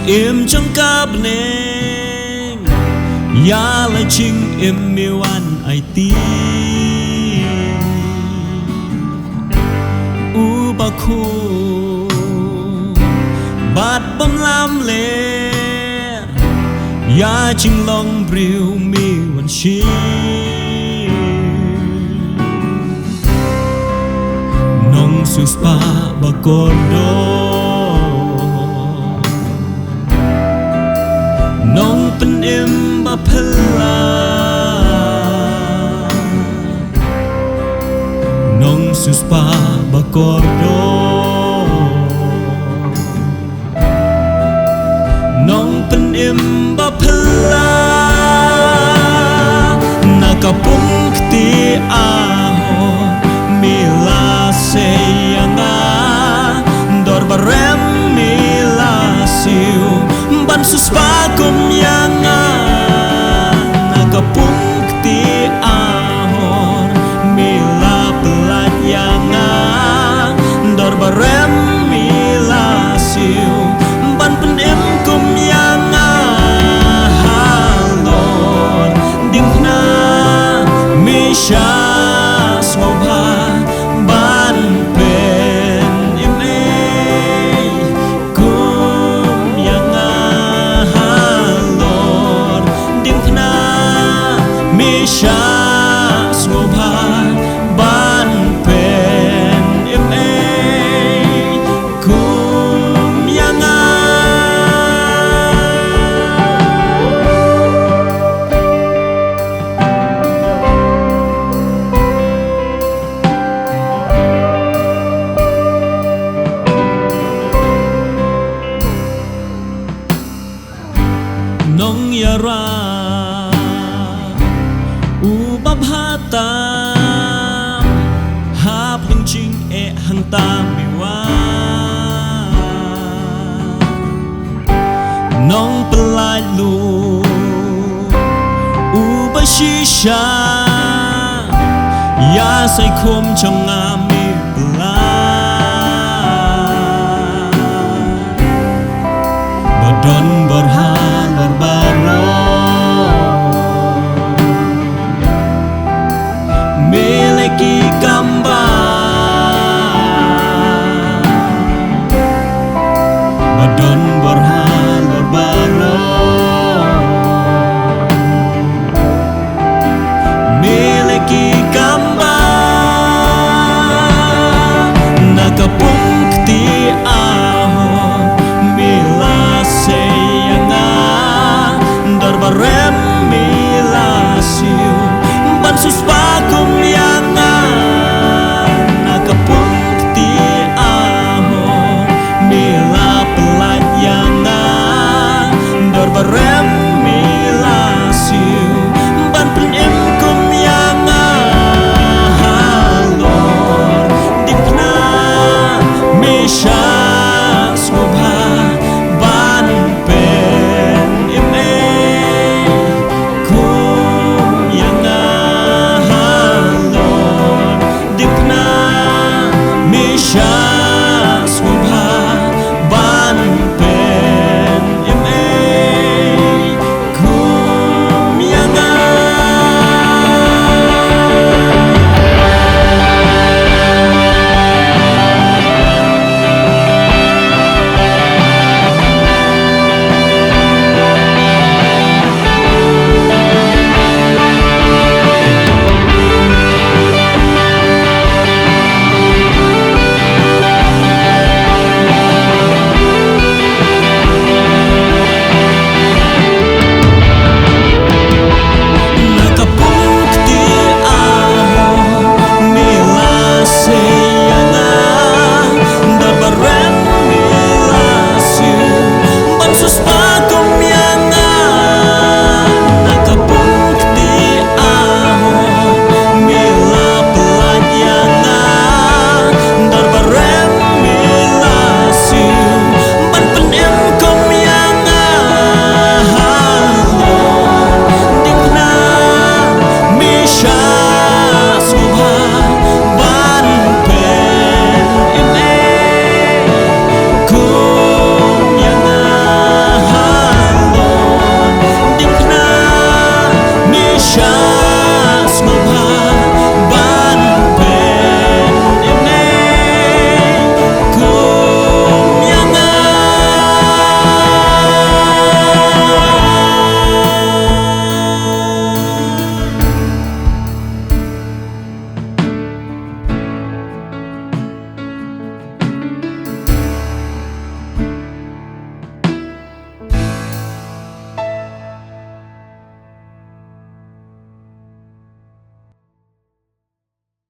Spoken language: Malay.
im trong cáp neng ya lại chinh im miêu an ai ti u ba khu bát bom lam le ya chinh long briu mi wan chi nong sus pa ba kordo nong pen im ba phela nong sus pa ba kordo nong pen im ba phela nakapung ti aho mila seyanga dor barem mila siu ban sus pa kum yanga nakapung ti ahor mila pelat yanga dor barem mila siu ban penem kum yanga halor dingna misha smobha ban pen imei kum yanga halor dingna misha smobha ban pen imei kum yanga nong yara u bab hata hap hing ching e hang ta mi wa nong pelai lu u ba shi sha ya sai khom trong ngam